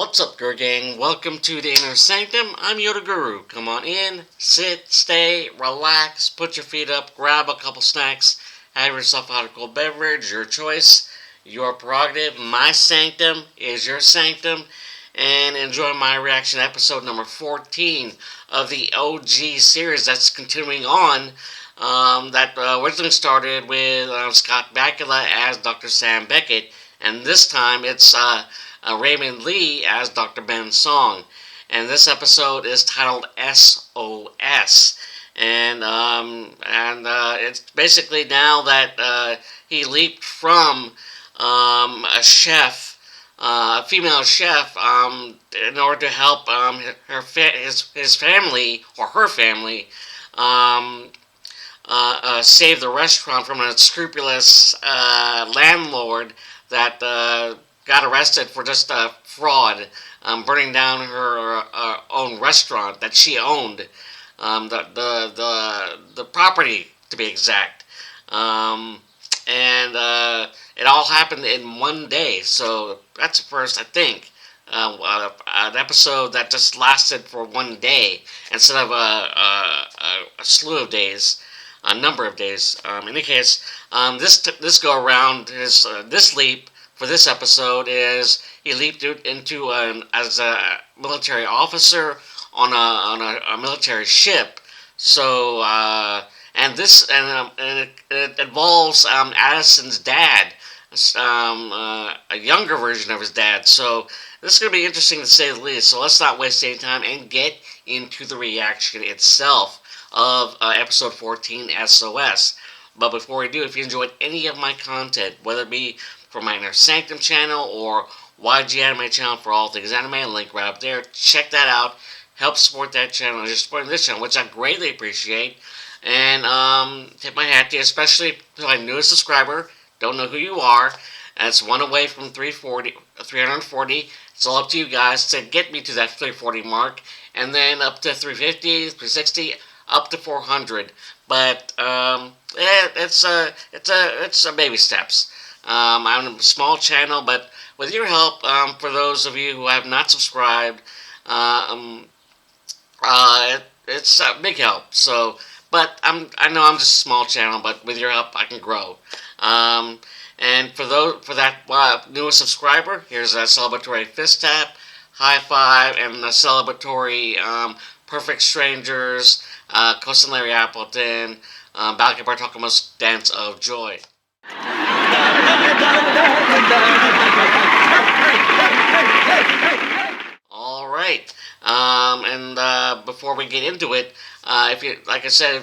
What's up, Guru Gang? Welcome to the Inner Sanctum. I'm Yoda Guru. Come on in, sit, stay, relax, put your feet up, grab a couple snacks, have yourself a hot or cold beverage, your choice, your prerogative. My sanctum is your sanctum, and enjoy my reaction to episode number 14 of the OG series that's continuing on. That originally started with Scott Bakula as Dr. Sam Beckett, and this time it's Raymond Lee as Dr. Ben Song. And this episode is titled S.O.S. And it's basically now that he leaped from a chef, a female chef, in order to help his family, or her family, save the restaurant from an unscrupulous landlord that got arrested for just fraud, burning down her own restaurant that she owned, the property to be exact, and it all happened in one day. So that's the first, I think, an episode that just lasted for one day instead of a slew of days. A number of days. In any case, this go around, this leap for this episode is he leaped into as a military officer on a military ship. So and it involves Addison's dad, a younger version of his dad. So this is going to be interesting to say the least. So let's not waste any time and get into the reaction itself of episode 14, S.O.S. But before we do, if you enjoyed any of my content, whether it be from my Inner Sanctum channel or YG Anime channel for all things anime, link right up there, check that out. Help support that channel and just supporting this channel, which I greatly appreciate. And tip my hat to you, especially to my newest subscriber. Don't know who you are. That's one away from 340. It's all up to you guys to get me to that 340 mark, and then up to 350, 360. Up to 400, but it's a baby steps. I'm a small channel, but with your help, for those of you who have not subscribed, it's a big help. So, but I know I'm just a small channel, but with your help, I can grow. And for that newest subscriber, here's a celebratory fist tap, high five, and a celebratory Perfect Strangers, Coast Larry Appleton, Balky Bartokomos Dance of Joy. Alright, and before we get into it, if you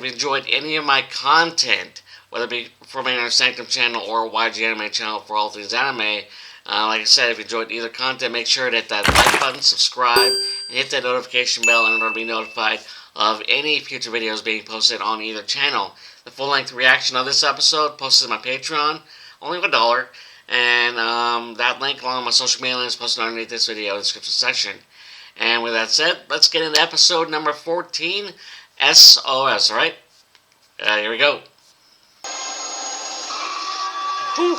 enjoyed any of my content, whether it be from my Inner Sanctum channel or YG Anime channel for all things anime, like I said, if you enjoyed either content, make sure to hit that like button, subscribe, and hit that notification bell in order to be notified of any future videos being posted on either channel. The full-length reaction of this episode posted on my Patreon, only $1, and that link along with my social media links posted underneath this video in the description section. And with that said, let's get into episode number 14, S.O.S., alright? Here we go. Whew.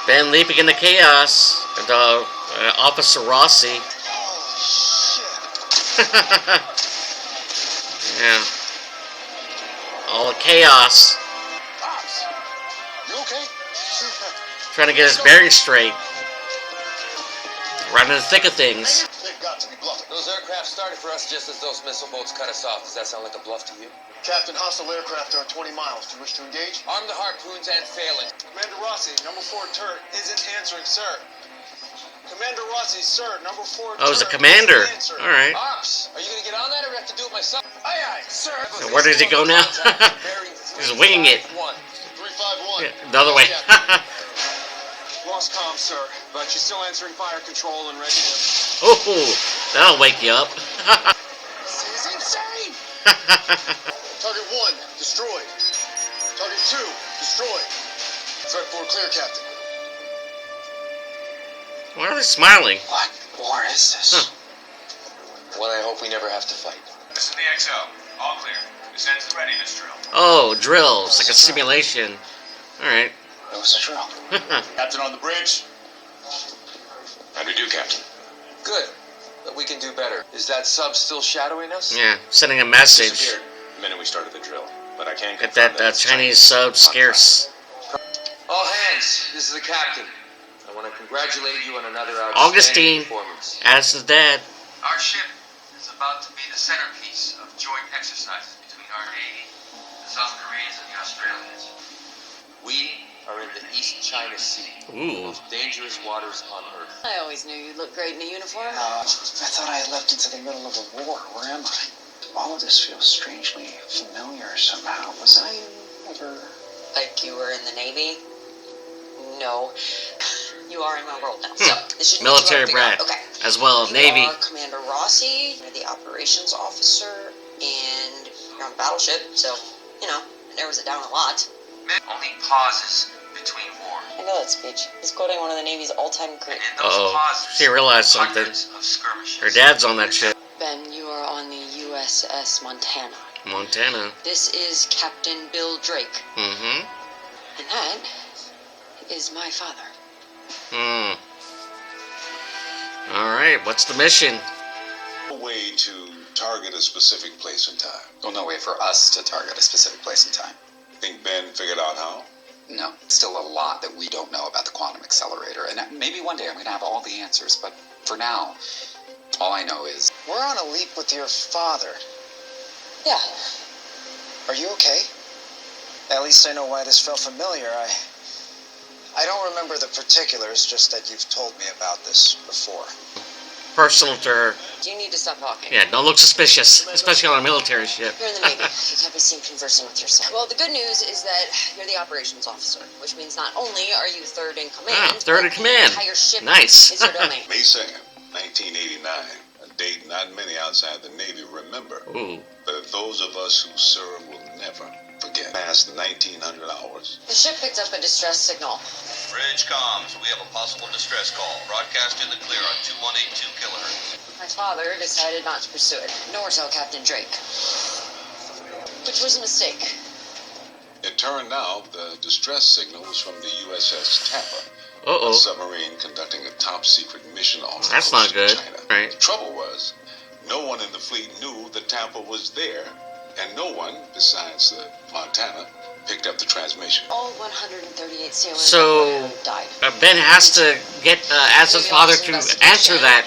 Ben leaping into chaos, and Officer Rossi. Yeah. All the chaos. Pops, you okay? Trying to get his bearings straight. Right in the thick of things. They've got to be bluffing. Those aircraft started for us just as those missile boats cut us off. Does that sound like a bluff to you? Captain, hostile aircraft are at 20 miles. Do you wish to engage? Arm the harpoons and failing. Commander Rossi, number 4 turret isn't answering, sir. Commander Rossi, sir, number 4 Oh, he's a commander. Alright. Ops, are you going to get on that or do I have to do it myself? Aye, aye, sir. So where does he go now? He's winging it. 351. Yeah, the other way. Lost comm, sir, but you're still answering fire control and ready to... Oh, that'll wake you up. This is insane! Target 1, destroyed. Target 2, destroyed. Threat 4 clear, Captain. Why are they smiling? What war is this? Huh. One I hope we never have to fight. This is the XO. All clear. This ends the readiness drill. Oh, drills. Like a simulation. Alright. That was a drill. Captain on the bridge. How do we do, Captain? Good. But we can do better. Is that sub still shadowing us? Yeah, sending a message. Disappeared the minute we started the drill, but I can't Get confirm that it's Chinese sub scarce. All hands, this is the captain. I want to congratulate you on another outstanding Augustine, performance. Addison's dad. Our ship is about to be the centerpiece of joint exercises between our Navy, the South Koreans, and the Australians. We are in the East China Sea, the Ooh. most dangerous waters on Earth. I always knew you'd look great in a uniform. I thought I had left into the middle of a war. Where am I? All of this feels strangely familiar somehow. Was I ever... Like you were in the Navy? No. You are in my world now. So, this should Military brat. Okay. As well, You Navy. are Commander Rossi, you're the operations officer, and you're on the battleship, so, you know, it narrows it down a lot. Only pauses between war. I know that speech. He's quoting one of the Navy's all-time great. And in those Uh-oh. pauses, She realized something. hundreds of skirmishes. Her dad's on that ship. Ben, you are on the U.S.S. Montana. Montana. This is Captain Bill Drake, Mm-hmm. and that is my father. Hmm. Alright, what's the mission? No way to target a specific place and time. Well, no way for us to target a specific place and time. Think Ben figured out how? No, still a lot that we don't know about the quantum accelerator. And maybe one day I'm going to have all the answers, but for now, all I know is... We're on a leap with your father. Yeah. Are you okay? At least I know why this felt familiar. I don't remember the particulars, just that you've told me about this before. Personal to her. You need to stop talking. Yeah, don't look suspicious. Especially on a military ship. You're in the Navy. You can't be seen conversing with your son. Well, the good news is that you're the operations officer, which means not only are you third in command, Ah, third in but command. the entire ship Nice. is your domain. May 2nd, 1989. A date not many outside the Navy remember. Ooh. But those of us who serve will never forget. Past 1900 hours. The ship picked up a distress signal. Bridge comms, we have a possible distress call. Broadcast in the clear on 2182 kilohertz. My father decided not to pursue it, nor tell Captain Drake. Which was a mistake. It turned out the distress signal was from the U.S.S. Tampa. A Uh-oh. submarine conducting a top-secret mission off the That's coast not good. of China. Right. The trouble was, no one in the fleet knew that Tampa was there, and no one, besides the Montana, picked up the transmission. All 138 sailors So, died. Ben has to get Addison's father to answer that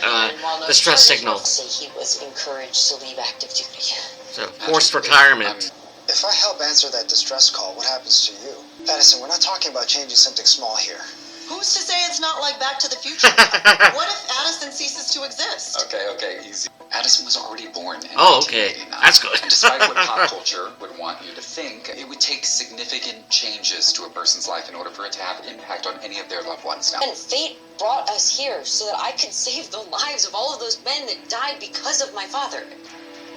distress signal. Say he was encouraged to leave active duty. So, forced retirement. If I help answer that distress call, what happens to you? Addison, we're not talking about changing something small here. Who's to say it's not like Back to the Future? What if Addison ceases to exist? Okay, easy. Addison was already born in Oh, okay. 1989. That's good. And despite what pop culture would want you to think, it would take significant changes to a person's life in order for it to have an impact on any of their loved ones. Now, And fate brought us here so that I could save the lives of all of those men that died because of my father.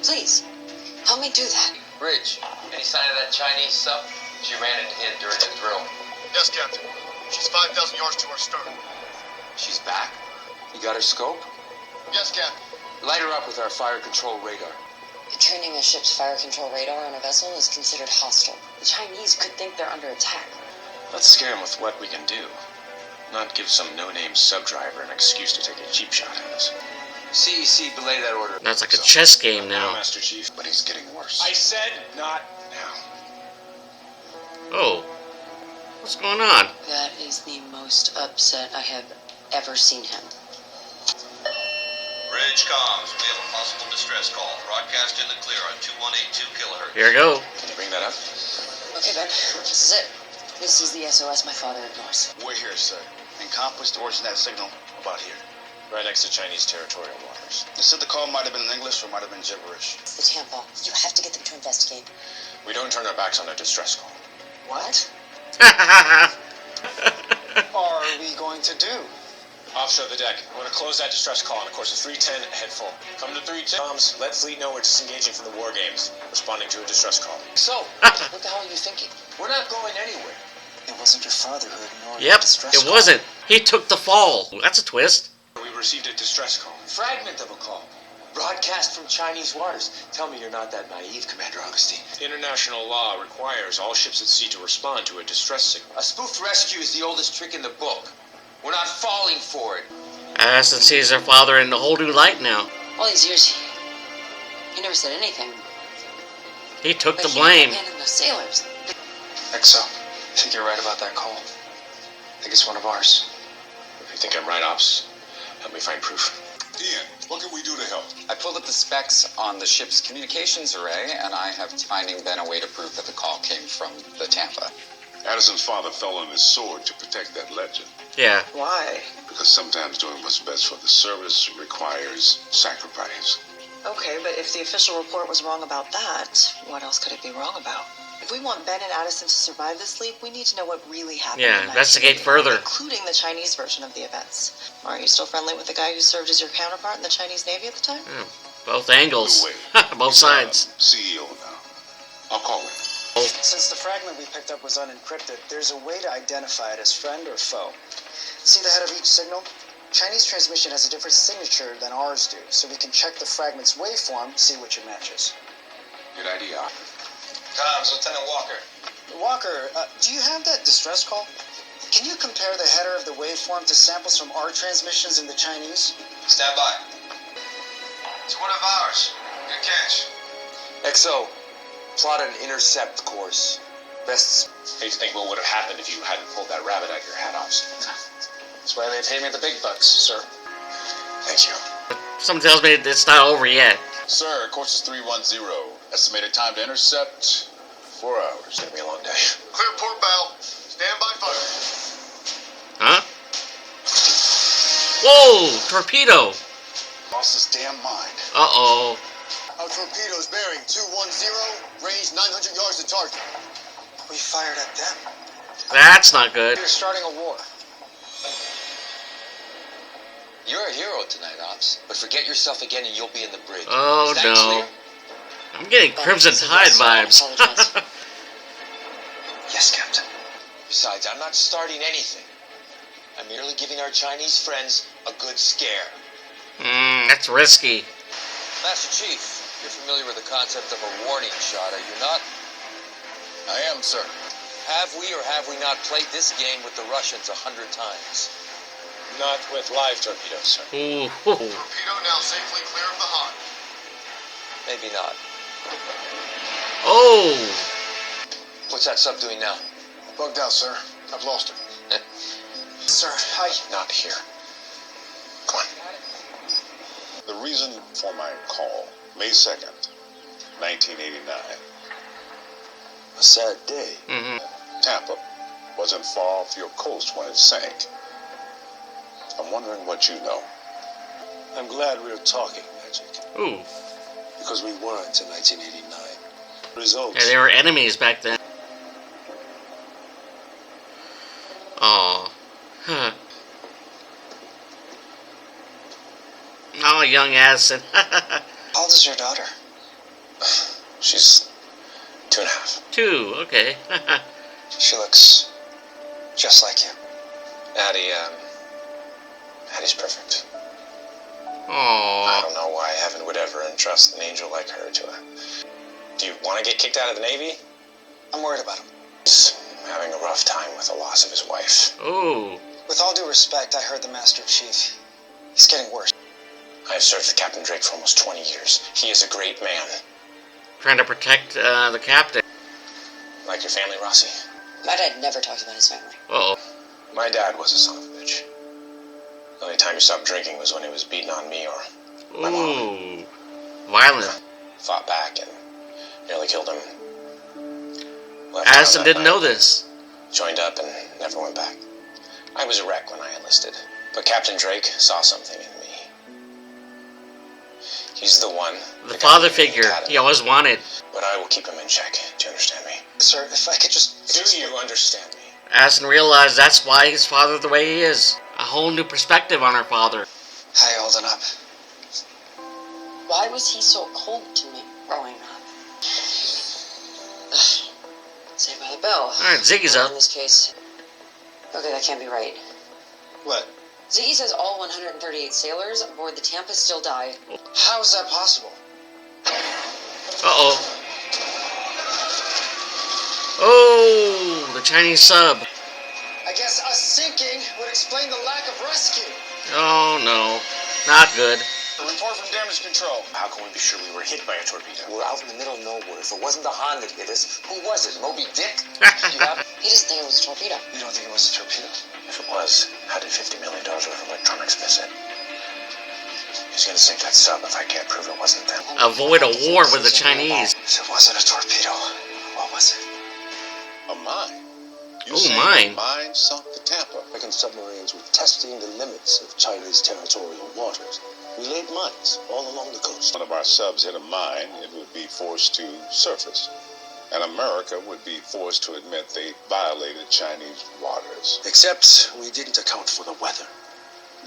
Please, help me do that. Bridge, any sign of that Chinese sub? She ran into him during the drill. Yes, Captain. She's 5,000 yards to our stern. She's back? You got her scope? Yes, Captain. Light her up with our fire control radar. Training a ship's fire control radar on a vessel is considered hostile. The Chinese could think they're under attack. Let's scare him with what we can do. Not give some no-name sub-driver an excuse to take a cheap shot at us. CEC, belay that order. That's like a chess game Now, now. Master Chief, but he's getting worse. I said not now. Oh. What's going on? That is the most upset I have ever seen him. Bridge comms, we have a possible distress call. Broadcast in the clear on 2182 kilohertz. Here we go. Can you bring that up? Okay, Ben, this is it. This is the S.O.S. my father ignores. We're here, sir. Encompassed origin that signal about here. Right next to Chinese territorial waters. They said the call might have been in English or might have been gibberish. It's the Tampa. You have to get them to investigate. We don't turn our backs on a distress call. What are we going to do? Offshore the deck. I want to close that distress call on a course of 310, head full. Come to 310. Comms, let fleet know we're disengaging from the war games. Responding to a distress call. So, what the hell are you thinking? We're not going anywhere. It wasn't your father who ignored Yep, the distress it call. wasn't. He took the fall. That's a twist. We received a distress call. Fragment of a call. Broadcast from Chinese waters. Tell me you're not that naive, Commander Augustine. International law requires all ships at sea to respond to a distress signal. A spoofed rescue is the oldest trick in the book. We're not falling for it. Addison sees her father in a whole new light now. All these years, he never said anything. He took But the he blame. abandoned those sailors. XO, I think you're right about that call. I think it's one of ours. If you think I'm right, Ops, help me find proof. Ian, what can we do to help? I pulled up the specs on the ship's communications array, and I have finding been a way to prove that the call came from the Tampa. Addison's father fell on his sword to protect that legend. Yeah. Why? Because sometimes doing what's best for the service requires sacrifice. Okay, but if the official report was wrong about that, what else could it be wrong about? If we want Ben and Addison to survive this leap, we need to know what really happened. Yeah, in investigate 1989, further. including the Chinese version of the events. Are you still friendly with the guy who served as your counterpart in the Chinese Navy at the time? Yeah, both angles. No way. Both He's sides. CEO now. I'll call him. Since the fragment we picked up was unencrypted, there's a way to identify it as friend or foe. See the head of each signal? Chinese transmission has a different signature than ours do, so we can check the fragment's waveform, see which it matches. Good idea. Comms, Lieutenant Walker. Walker, do you have that distress call? Can you compare the header of the waveform to samples from our transmissions in the Chinese? Stand by. It's one of ours. Good catch. XO, plot an intercept course. Best. Hate to think what would have happened if you hadn't pulled that rabbit out of your hat, Ops. That's why they pay me the big bucks, sir. Thank you. Someone tells me it's not over yet. Sir, course is 310. Estimated time to intercept, 4 hours. It's gonna be a long day. Clear port bow. Stand by fire. Huh? Whoa! Torpedo! Lost his damn mind. Uh-oh. Our torpedoes bearing 210, range 900 yards to target. We fired at them. That's not good. We're starting a war. You're a hero tonight, Ops. But forget yourself again and you'll be in the brig. Oh, Is that no. clear? I'm getting Crimson Tide vibes. Yes, Captain. Besides, I'm not starting anything. I'm merely giving our Chinese friends a good scare. That's risky. Master Chief, you're familiar with the concept of a warning shot, are you not? I am, sir. Have we or have we not played this game with the Russians 100 times? Not with live torpedoes, sir. Ooh. Torpedo now safely clear of the hut. Maybe not. Oh! What's that sub doing now? Bugged out, sir. I've lost it. Sir, Not here. Come on. The reason for my call, May 2nd, 1989. A sad day. Tampa wasn't far off your coast when it sank. I'm wondering what you know. I'm glad we were talking, Magic, Ooh. because we weren't in 1989. Results. Yeah, they were enemies back then. Aw. Huh. Oh, young Addison. how old is your daughter? She's 2.5. 2, okay. She looks just like you. Addie's perfect. I Aw. don't know why heaven would ever entrust an angel like her to her. Do you want to get kicked out of the Navy? I'm worried about him. He's having a rough time with the loss of his wife. Ooh. With all due respect, I heard the Master Chief. He's getting worse. I've served with Captain Drake for almost 20 years. He is a great man. Trying to protect the captain. Like your family, Rossi? My dad never talks about his family. Uh-oh. My dad was a son of a bitch. The only time he stopped drinking was when he was beating on me or my mom. Ooh. Violent. Fought back and nearly killed him. Left Addison town that didn't know night, this. Joined up and never went back. I was a wreck when I enlisted, but Captain Drake saw something in me. He's the one. The that got father me in the figure academy. he always wanted. But I will keep him in check. Do you understand me? Sir, if I could just... Do you understand me? Addison realized that's why his father the way he is. A whole new perspective on her father. How you holding up? Why was he so cold to me growing up? Saved by the bell. Alright, Ziggy's Well, up. in this case. Okay, that can't be right. What? Ziggy says all 138 sailors aboard the Tampa still died. How is that possible? Uh-oh. Oh, the Chinese sub. I guess us sinking would explain the lack of rescue. Oh no, not good. Report from damage control. How can we be sure we were hit by a torpedo? We're out in the middle of nowhere. If it wasn't the Han that hit us, who was it? Moby Dick? He doesn't think it was a torpedo. You don't think it was a torpedo? If it was, how did $50 million worth of electronics miss it? He's gonna sink that sub if I can't prove it wasn't them. Avoid a war with the Chinese. If it wasn't a torpedo, what was it? A mine. You Oh, say mine. the mine sunk the Tampa. American submarines were testing the limits of Chinese territorial waters. We laid mines all along the coast. One of our subs hit a mine, it would be forced to surface. And America would be forced to admit they violated Chinese waters. Except we didn't account for the weather.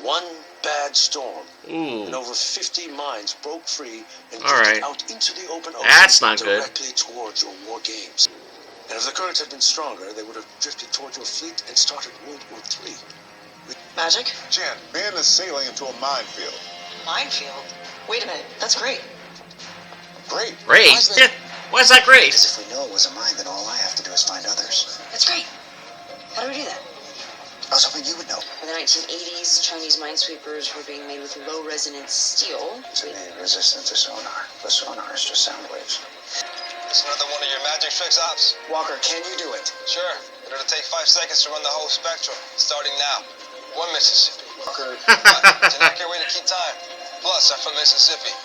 One bad storm, Ooh, and over 50 mines broke free and All right. drifted out into the open ocean That's not good. directly towards your war games. And if the currents had been stronger, they would have drifted toward your fleet and started World War III. Magic? Jen, Ben is sailing into a minefield. Minefield? Wait a minute, that's great. Great. great. Why is that great? Because if we know it was a mine, then all I have to do is find others. That's great. How do we do that? I was hoping you would know. In the 1980s, Chinese minesweepers were being made with low resonance steel. To be resistant to sonar. The sonar is just sound waves. It's another one of your magic tricks, Ops. Walker, can you do it? Sure. It'll take 5 seconds to run the whole spectrum, starting now. 1 Mississippi. Walker, It's an accurate way to keep time. Plus, I'm from Mississippi.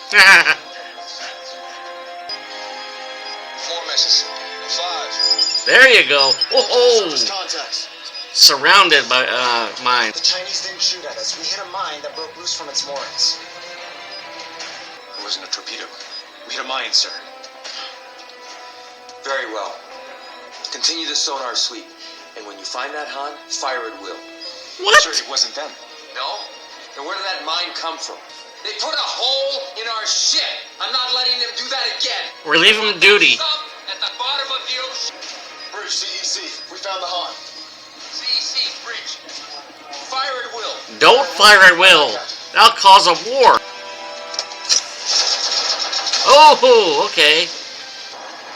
4 Mississippi. 5. There you go. Oh, surface contacts. surrounded by mines. The Chinese didn't shoot at us. We hit a mine that broke loose from its moorings. It wasn't a torpedo. We hit a mine, sir. Very well. Continue the sonar sweep. And when you find that Han, fire at will. What? Sir, it wasn't them. No? Then where did that mine come from? They put a hole in our ship. I'm not letting them do that again. Relieve him duty. Sub at the bottom of the ocean. Bridge CEC. We found the Han. CEC bridge. Fire at will. Don't fire at will. That'll cause a war. Oh, okay.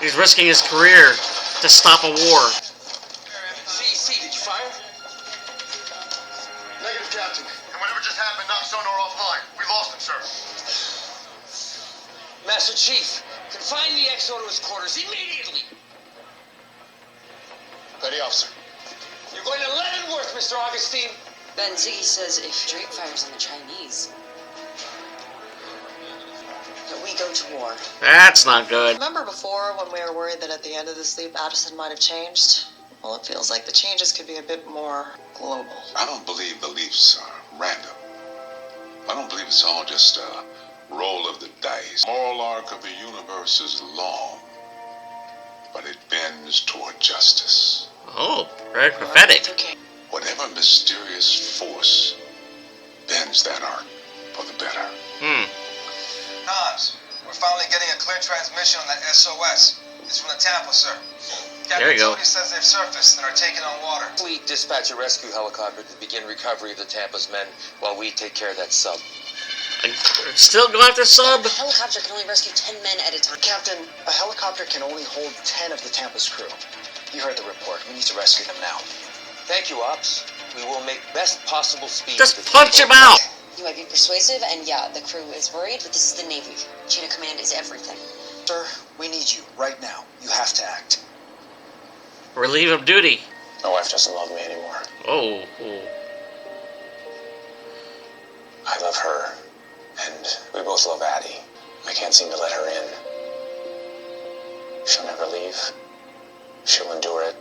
He's risking his career to stop a war. CEC, did you fire? Negative, Captain. And whatever just happened knocked sonar offline. We lost him, sir. Master Chief, confine the X-O to his quarters immediately. Ready, officer. You're going to Leavenworth, Mr. Augustine. Ben Ziggy says if Drake fires on the Chinese, that we go to war. That's not good. Remember before when we were worried that at the end of this sleep, Addison might have changed? Well, it feels like the changes could be a bit more global. I don't believe beliefs are random. I don't believe it's all just a roll of the dice. The moral arc of the universe is long, but it bends toward justice. Oh, very prophetic. Okay. Whatever mysterious force bends that arc for the better. Noms, we're finally getting a clear transmission on that S.O.S. It's from the Tampa, sir. There you go. Cody says they've surfaced and are taking on water. We dispatch a rescue helicopter to begin recovery of the Tampa's men while we take care of that sub. Still going after sub? A helicopter can only rescue 10 men at a time. Captain, a helicopter can only hold 10 of the Tampa's crew. You heard the report. We need to rescue them now. Thank you, Ops. We will make best possible speed. Just to the punch him Tampa. out. You might be persuasive, and yeah, the crew is worried, but this is the Navy. Chain of command is everything. Sir, we need you right now. You have to act. Relieve him duty. My wife doesn't love me anymore. Oh. I love her, and we both love Addie. I can't seem to let her in. She'll never leave. She'll endure it.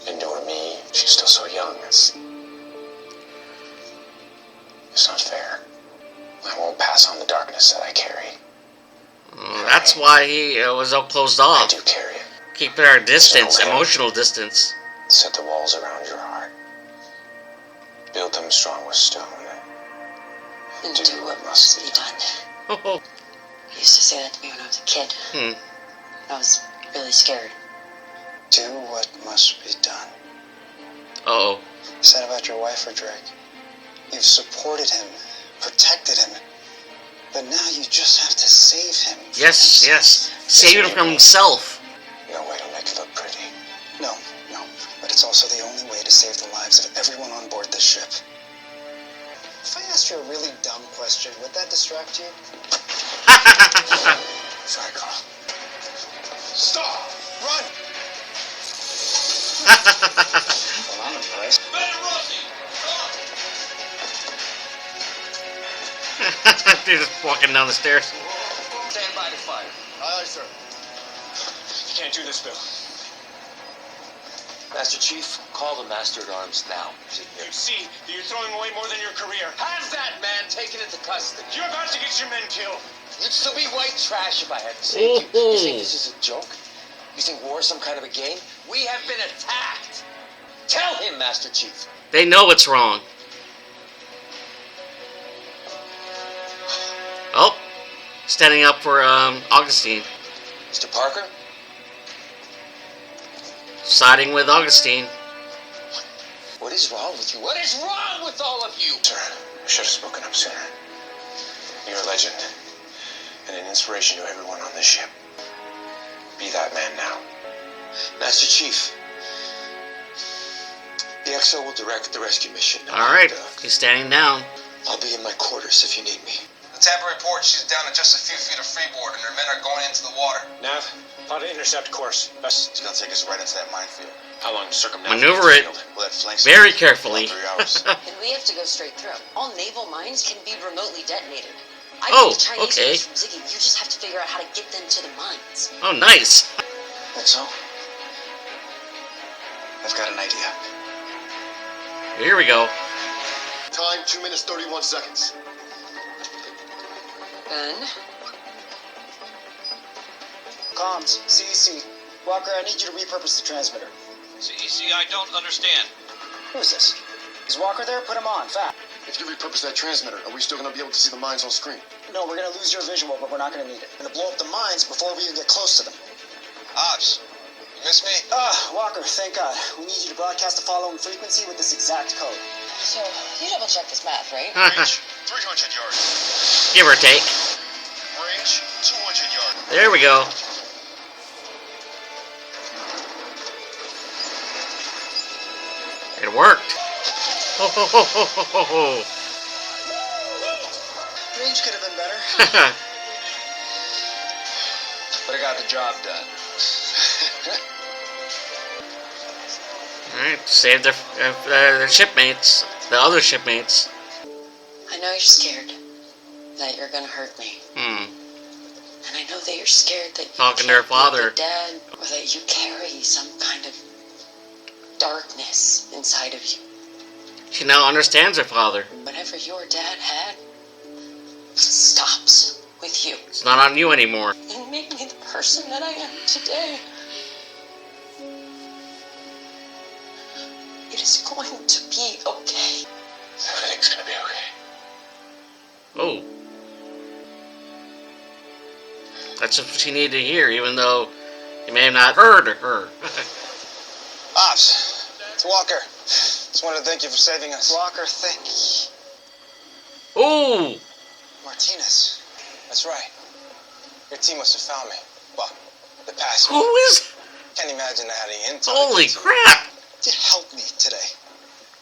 Endure me. She's still so young. It's not fair. I won't pass on the darkness that I carry. That's why he was all closed I off. do carry it. Keeping our distance, emotional distance. Set the walls around your heart. Build them strong with stone. And do what must be done. Oh. He used to say that to me when I was a kid. I was really scared. Do what must be done. Uh-oh. Is that about your wife or Drake? You've supported him, protected him, but now you just have to save him. Yes. Save him from himself. No way to make it look pretty. No, but it's also the only way to save the lives of everyone on board this ship. If I asked you a really dumb question, would that distract you? Sorry, Carl. Stop! Run! Well, I'm impressed. Dude just walking down the stairs. Stand by to fire. Aye, sir. You can't do this, Bill. Master Chief, call the Master at Arms now. You see that you're throwing away more than your career. Have that man taken into custody. You're about to get your men killed. You'd still be white trash if I hadn't saved you. You think this is a joke? You think war is some kind of a game? We have been attacked. Tell him, Master Chief. They know it's wrong. Oh, standing up for Augustine. Mr. Parker? Siding with Augustine. What is wrong with you? What is wrong with all of you? Sir, I should have spoken up sooner. You're a legend, and an inspiration to everyone on this ship. Be that man now. Master Chief, the XO will direct the rescue mission. Alright, he's standing down. I'll be in my quarters if you need me. The Tampa report she's down to just a few feet of freeboard and her men are going into the water. Nav, plot an intercept course. Best. It's gonna take us right into that minefield. How long to circumnavigate Maneuver the it field? Well, that flanks very carefully. 3 hours. And we have to go straight through. All naval mines can be remotely detonated. I Oh, the Chinese okay. from Ziggy. You just have to figure out how to get them to the mines. Oh, nice. Think so? I've got an idea. Here we go. Time 2 minutes 31 seconds. Ben? Comms, CEC. Walker, I need you to repurpose the transmitter. CEC, I don't understand. Who is this? Is Walker there? Put him on, fast. If you repurpose that transmitter, are we still going to be able to see the mines on screen? No, we're gonna lose your visual, but we're not gonna need it. We're gonna blow up the mines before we even get close to them. Ops, you miss me? Walker, thank God. We need you to broadcast the following frequency with this exact code. So, you double check this math, right? Range 300 yards. Give or take. Range 200 yards. There we go. It worked. Ho, ho, ho, ho, ho, ho, ho. Range could have been better. But I got the job done. Alright, save their shipmates, the other shipmates. I know you're scared that you're gonna hurt me. And I know that you're scared that you Talking to her can't be father. a good dad, or that you carry some kind of darkness inside of you. She now understands her father. Whatever your dad had, it stops with you. It's not on you anymore. And make me the person that I am today. It is going to be okay. Everything's going to be okay. Oh. That's what she needed to hear, even though you may have not heard her. Ops, it's Walker. Just wanted to thank you for saving us. Walker, thank you. Ooh! Martinez. That's right. Your team must have found me. Well, they passed me. Who is... Can't imagine I had any intel. Holy against you. crap! You helped me today.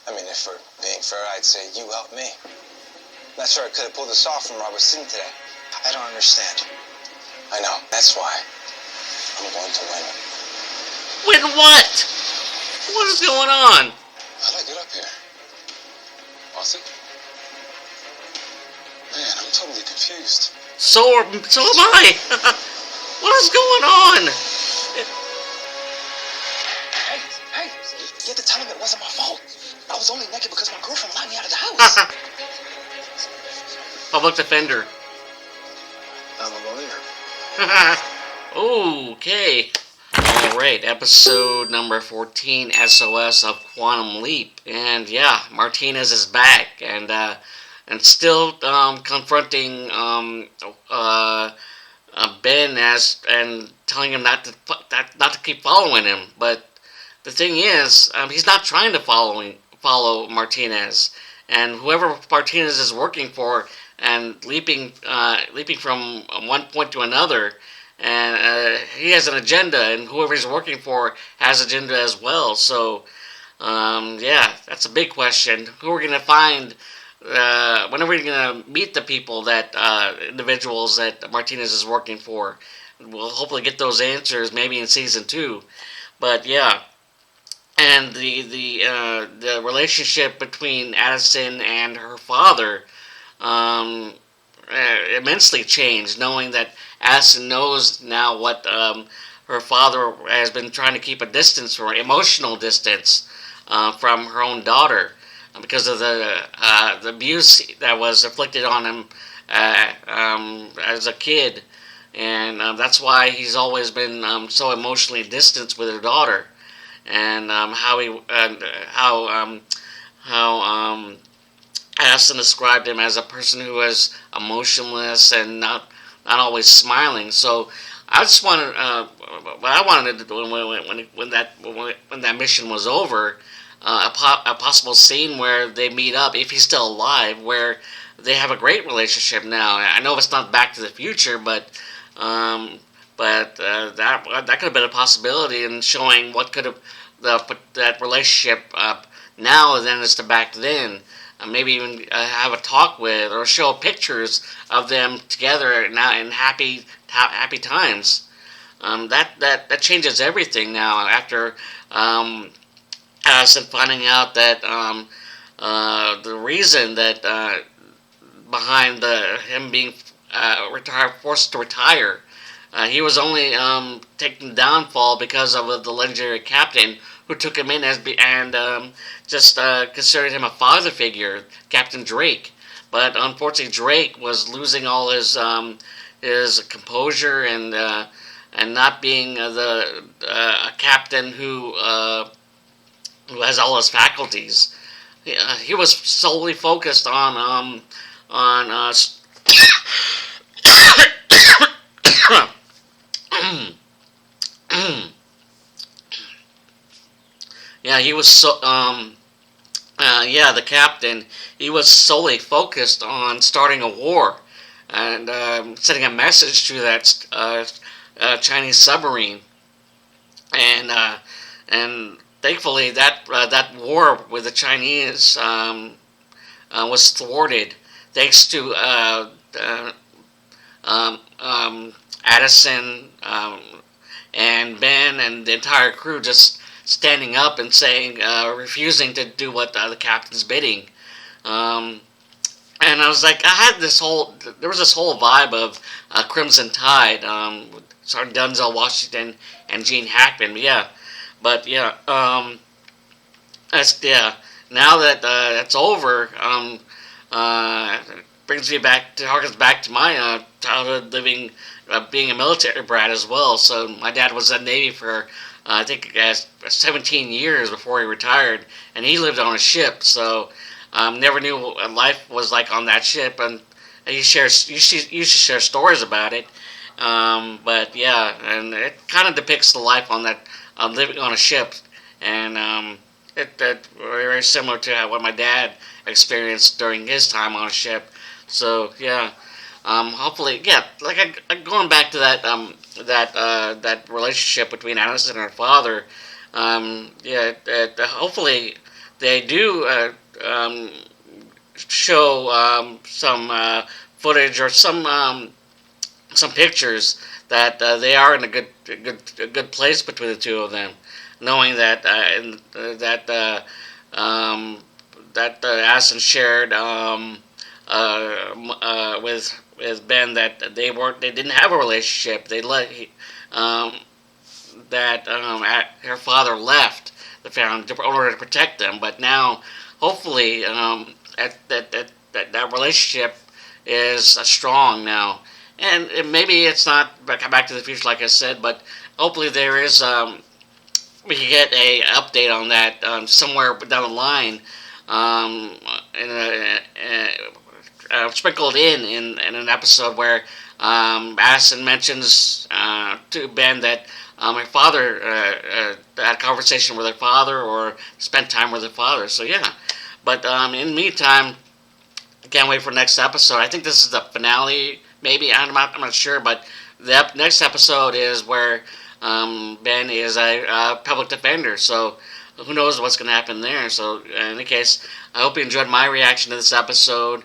I mean, if we're being fair, I'd say you helped me. Not sure I could have pulled this off from Robert Singh today. I don't understand. I know. That's why I'm going to win. Win what? What is going on? How'd I get up here? Austin? Man, I'm totally confused. So am I. What is going on? Hey, you have to tell him it wasn't my fault. I was only naked because my girlfriend locked me out of the house. Public defender. I'm a lawyer. Okay. Alright, episode number 14, S.O.S. of Quantum Leap. And yeah, Martinez is back and still confronting Ben and telling him not to keep following him. But the thing is, he's not trying to follow Martinez. And whoever Martinez is working for and leaping from one point to another, and he has an agenda, and whoever he's working for has an agenda as well. So, yeah, that's a big question. Who are going to find when are we gonna meet the people that individuals that Martinez is working for? We'll hopefully get those answers maybe in season 2. But yeah, and the relationship between Addison and her father um, immensely changed, knowing that Addison knows now what her father has been trying to keep a distance from, emotional distance from her own daughter because of the abuse that was inflicted on him as a kid, and that's why he's always been so emotionally distanced with her daughter, and how Aston described him as a person who was emotionless and not always smiling. So I just wanted what I wanted to do when that mission was over, a possible scene where they meet up if he's still alive, where they have a great relationship now. I know it's not Back to the Future, um, that could have been a possibility in showing what could have that relationship now than as to back then. Maybe even have a talk with or show pictures of them together now in happy times. That changes everything now after Addison finding out that the reason that behind him being forced to retire. He was only taking downfall because of the legendary captain who took him in and just considered him a father figure, Captain Drake. But unfortunately, Drake was losing all his composure and not being the captain who has all his faculties. He was solely focused on yeah, he was the captain. He was solely focused on starting a war and sending a message to that Chinese submarine, and thankfully that war with the Chinese was thwarted thanks to Addison and Ben and the entire crew just standing up and saying, refusing to do what the captain's bidding. And I was like, there was this whole vibe of Crimson Tide, starring Denzel Washington and Gene Hackman. Now that it's over, brings me back harkens back to my childhood living, being a military brat as well. So my dad was in the Navy for I think 17 years before he retired, and he lived on a ship. So never knew what life was like on that ship, and he used to share stories about it. And it kind of depicts the life on that living on a ship, and it very similar to what my dad experienced during his time on a ship. So yeah, hopefully, yeah, going back to that relationship between Addison and her father. Hopefully they do show some footage or some pictures that they are in a good place between the two of them, knowing that Addison shared with Ben that they didn't have a relationship. Her father left the family in order to protect them, but now hopefully that relationship is strong now, and maybe it's not Back to the Future like I said, but hopefully there is we can get a update on that somewhere down the line, sprinkled in an episode where Addison mentions to Ben that her father had a conversation with her father or spent time with her father. So yeah, but in the meantime, I can't wait for next episode. I think this is the finale. Maybe I'm not sure, but the next episode is where Ben is a public defender. So who knows what's going to happen there. So in any case, I hope you enjoyed my reaction to this episode.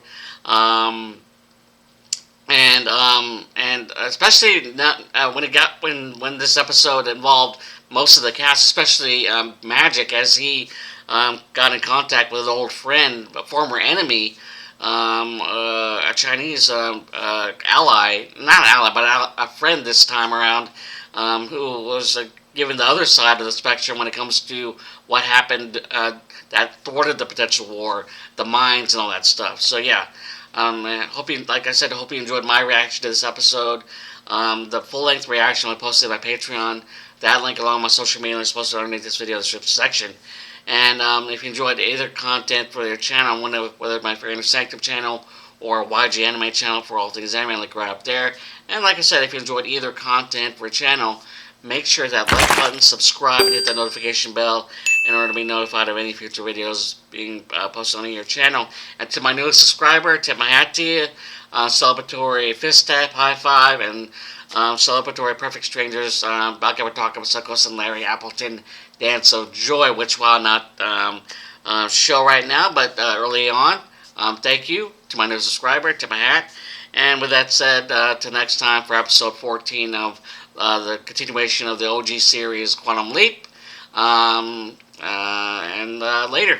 And especially not, when this episode involved most of the cast, especially Magic, as he got in contact with an old friend, a former enemy, a Chinese ally, not ally, but a friend this time around, who was given the other side of the spectrum when it comes to what happened that thwarted the potential war, the mines and all that stuff. So yeah. I hope you, like I said, I hope you enjoyed my reaction to this episode. The full-length reaction will be posted on my Patreon. That link along with my social media is posted underneath this video in the description section. And if you enjoyed either content for your channel, whether my Fair Sanctum channel or YG Anime channel for all things anime, link right up there. And like I said, if you enjoyed either content for your channel, make sure that like button, subscribe, and hit that notification bell in order to be notified of any future videos being posted on your channel. And to my newest subscriber, tip my hat to you. Celebratory fist tap, high five, and celebratory perfect strangers. Back over talking with Suckos and Larry Appleton, Dance of Joy, which while not show right now, but early on. Thank you to my new subscriber, tip my hat. And with that said, till next time for episode 14 of the continuation of the OG series Quantum Leap. And later.